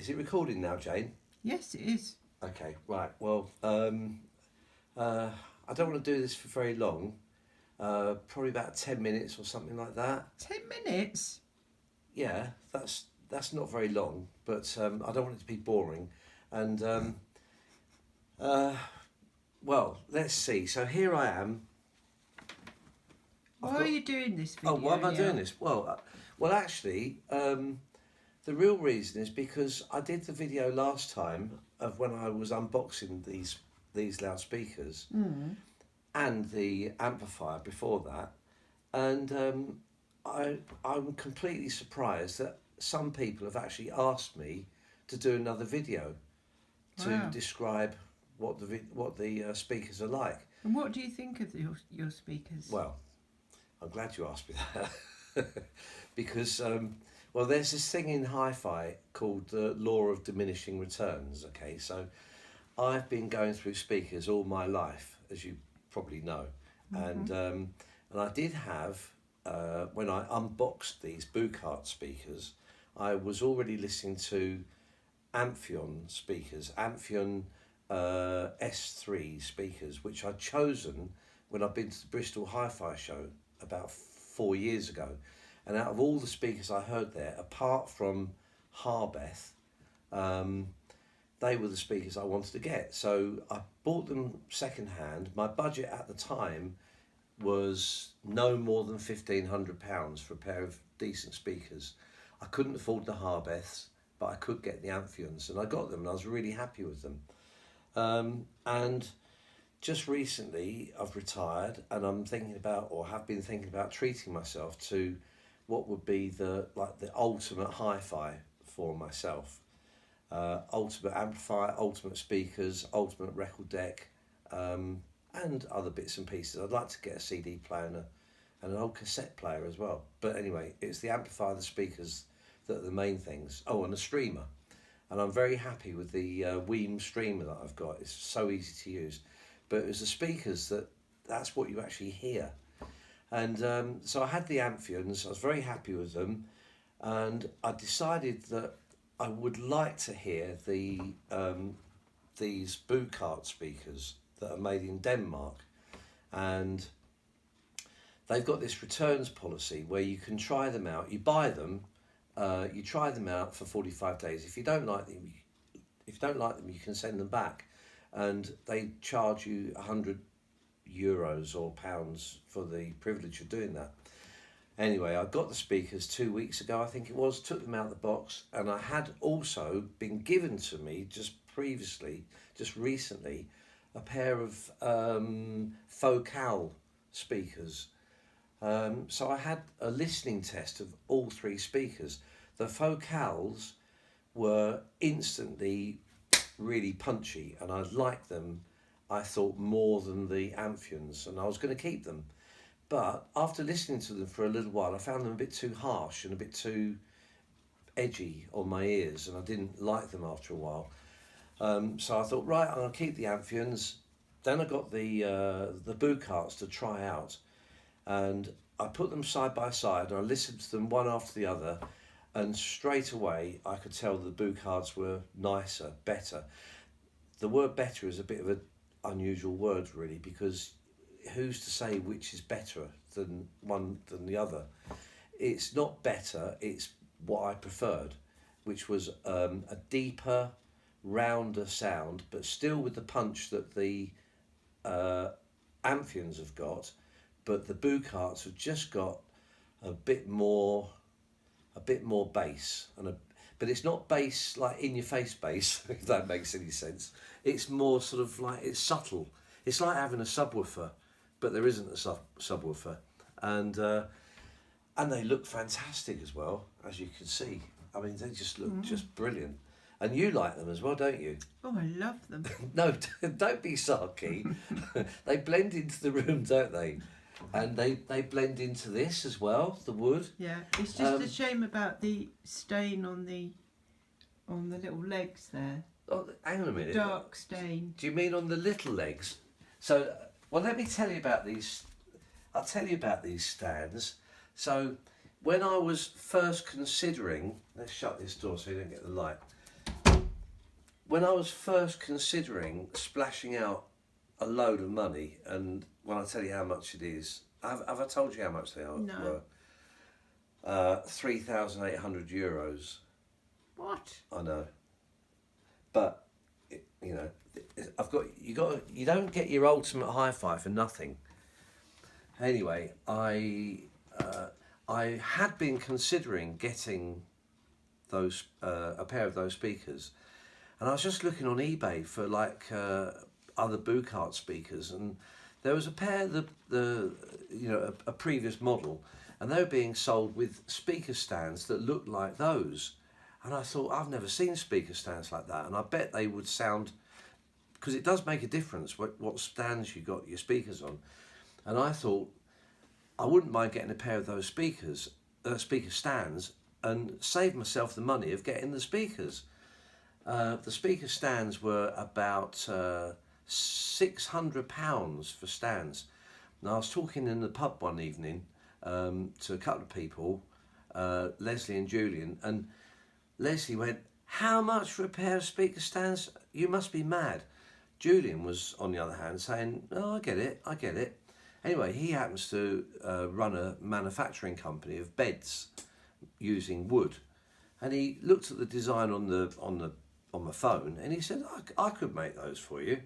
Is it recording now, Jane? Yes, it is. Okay, right. Well, I don't want to do this for very long. Probably about 10 minutes or something like that. 10 minutes? Yeah, that's not very long, but I don't want it to be boring. And well, let's see. So here I am. Why are you doing this video? Oh, why am I Neil? doing this? Well, actually, the real reason is because I did the video last time of when I was unboxing these loudspeakers and the amplifier before that, and I'm completely surprised that some people have actually asked me to do another video to Wow. describe what the speakers are like. And what do you think of your speakers? Well, I'm glad you asked me that because well, there's this thing in HiFi called the law of diminishing returns. Okay, so I've been going through speakers all my life, as you probably know, and I did have when I unboxed these Bukart speakers, I was already listening to Amphion speakers, Amphion S3 speakers, which I'd chosen when I've been to the Bristol HiFi show about 4 years ago. And out of all the speakers I heard there, apart from Harbeth, they were the speakers I wanted to get. So I bought them second hand. My budget at the time was no more than £1,500 for a pair of decent speakers. I couldn't afford the Harbeths, but I could get the Amphions, and I got them and I was really happy with them. And just recently I've retired and I'm thinking about, or have been thinking about, treating myself to what would be the ultimate hi-fi for myself. Ultimate amplifier, ultimate speakers, ultimate record deck, and other bits and pieces. I'd like to get a CD player and an old cassette player as well. But anyway, it's the amplifier, the speakers that are the main things. Oh, and a streamer. And I'm very happy with the Weem streamer that I've got. It's so easy to use. But it was the speakers that's what you actually hear. And so I had the Amphions, I was very happy with them, and I decided that I would like to hear these Bukart speakers that are made in Denmark. And they've got this returns policy where you can try them out. You buy them, you try them out for 45 days. If you don't like them, you can send them back, and they charge you €100 or pounds for the privilege of doing that. Anyway, I got the speakers 2 weeks ago, I think it was, took them out of the box, and I had also been given to me just recently, a pair of Focal speakers. So I had a listening test of all three speakers. The Focals were instantly really punchy, and I liked them, I thought, more than the Amphions, and I was going to keep them. But after listening to them for a little while, I found them a bit too harsh and a bit too edgy on my ears, and I didn't like them after a while. So I thought, right, I'm going to keep the Amphions. Then I got the Bucarts to try out, and I put them side by side and I listened to them one after the other, and straight away I could tell the Bucarts were nicer, better. The word better is a bit of an unusual word, really, because who's to say which is better than one than the other? It's not better, it's what I preferred, which was a deeper, rounder sound, but still with the punch that the Amphions have got, but the Bucarts have just got a bit more bass, but it's not bass like in your face bass, if that makes any sense. It's more sort of like, it's subtle. It's like having a subwoofer, but there isn't a subwoofer, and they look fantastic as well, as you can see. I mean, they just look just brilliant. And you like them as well, don't you? Oh, I love them. No, don't be sarky. They blend into the room, don't they? And they blend into this as well, the wood. Yeah, it's just a shame about the stain on the little legs there. Oh, hang on a minute. Dark stain. Do you mean on the little legs? So, well, let me tell you about these. I'll tell you about these stands. So, when I was first considering, let's shut this door so you don't get the light. when I was first considering splashing out a load of money, and when I tell you how much it is, have I told you how much they are? No. Were 3,800 euros. What? I know, but you know, you don't get your ultimate hi-fi for nothing. Anyway, I had been considering getting those a pair of those speakers, and I was just looking on eBay for like other Bukart speakers, and there was a pair a previous model, and they were being sold with speaker stands that looked like those, and I thought, I've never seen speaker stands like that, and I bet they would sound, because it does make a difference what stands you got your speakers on, and I thought I wouldn't mind getting a pair of those speaker stands, and save myself the money of getting the speakers. The speaker stands were about £600 for stands. Now I was talking in the pub one evening to a couple of people, Leslie and Julian, and Leslie went, "How much for a pair of speaker stands? You must be mad." Julian was, on the other hand, saying, "Oh, I get it." Anyway, he happens to run a manufacturing company of beds using wood, and he looked at the design on the phone, and he said, I could make those for you.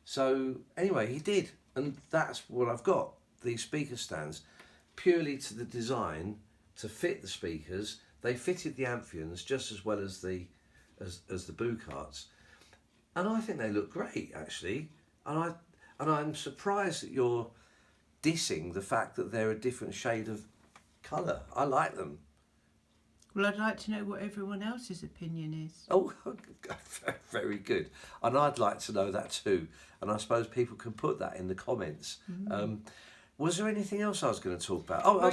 So anyway, he did, and that's what I've got, these speaker stands, purely to the design to fit the speakers. They fitted the Amphions just as well as the Bucarts, and I think they look great actually, and I'm surprised that you're dissing the fact that they're a different shade of colour. I like them. Well, I'd like to know what everyone else's opinion is. Oh, very good. And I'd like to know that too. And I suppose people can put that in the comments. Was there anything else I was going to talk about? Oh,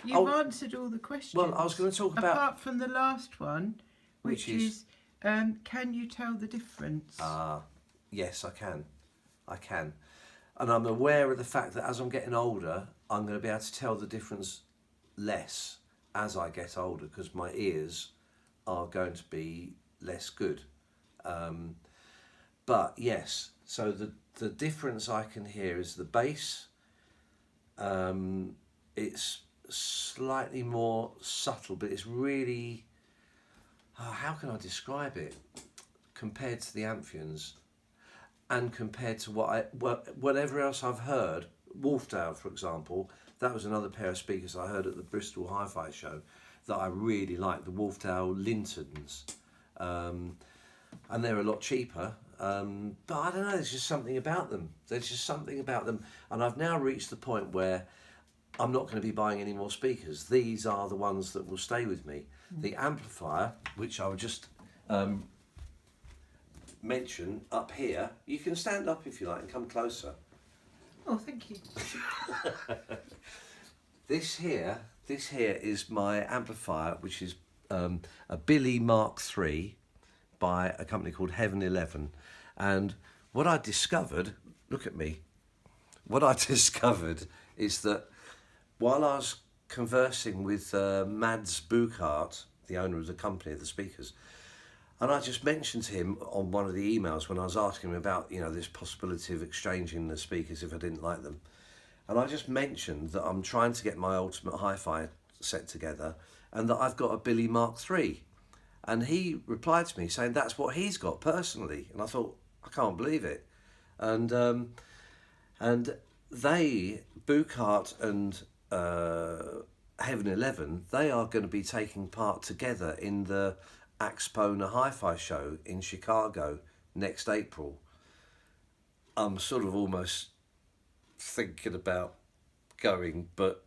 You've answered all the questions. Well, I was going to talk about... Apart from the last one, which is can you tell the difference? Yes, I can. And I'm aware of the fact that as I'm getting older, I'm going to be able to tell the difference less as I get older, because my ears are going to be less good. But yes, so the difference I can hear is the bass. It's slightly more subtle, but it's really... how can I describe it? Compared to the Amphions, and compared to whatever else I've heard, Wolfdale, for example, that was another pair of speakers I heard at the Bristol HiFi show that I really liked, the Wolfdale Lintons. And they're a lot cheaper, but I don't know, there's just something about them. And I've now reached the point where I'm not going to be buying any more speakers. These are the ones that will stay with me. The Amplifier, which I would just mention up here, you can stand up if you like and come closer. Oh, thank you. This here is my amplifier, which is a Billie Mk by a company called Heaven 11. And what I discovered, look at me, what I discovered is that while I was conversing with Mads Bukart, the owner of the company of the speakers, and I just mentioned to him on one of the emails when I was asking him about, this possibility of exchanging the speakers if I didn't like them. And I just mentioned that I'm trying to get my ultimate hi-fi set together and that I've got a Billie Mk. And he replied to me saying that's what he's got personally. And I thought, I can't believe it. And they, Bukart and Heaven 11, they are going to be taking part together in the Axpona Hi-Fi show in Chicago next April. I'm sort of almost thinking about going, but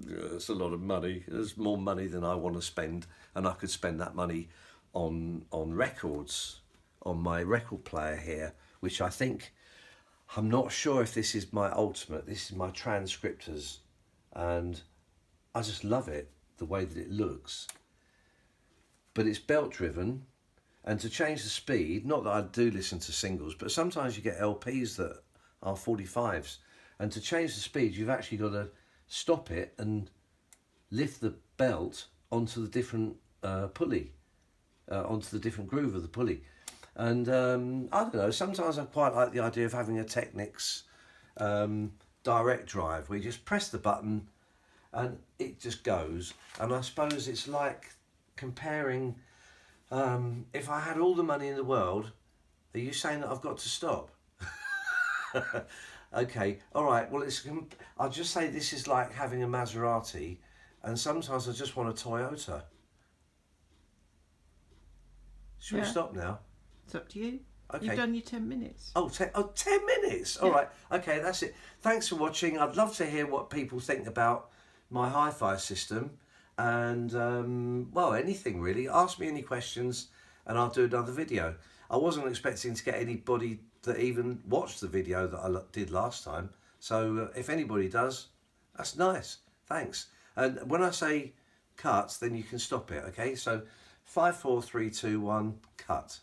it's a lot of money. There's more money than I want to spend, and I could spend that money on records, on my record player here, which I think, I'm not sure if this is my ultimate. This is my transcriptors, and I just love it, the way that it looks. But it's belt driven, and to change the speed, not that I do listen to singles, but sometimes you get LPs that are 45s, and to change the speed you've actually got to stop it and lift the belt onto the different pulley, onto the different groove of the pulley. And I don't know, sometimes I quite like the idea of having a Technics direct drive where you just press the button and it just goes. And I suppose it's like comparing, if I had all the money in the world, are you saying that I've got to stop? Okay, all right, well, I'll just say this is like having a Maserati, and sometimes I just want a Toyota. Should we Yeah. stop now? It's up to you. Okay. You've done your 10 minutes. Oh, 10 minutes. All Yeah. right. Okay, that's it. Thanks for watching. I'd love to hear what people think about my HiFi system. And, well, anything really. Ask me any questions and I'll do another video. I wasn't expecting to get anybody that even watched the video that I did last time. So if anybody does, that's nice. Thanks. And when I say cut, then you can stop it. Okay, so 5, 4, 3, 2, 1, cut.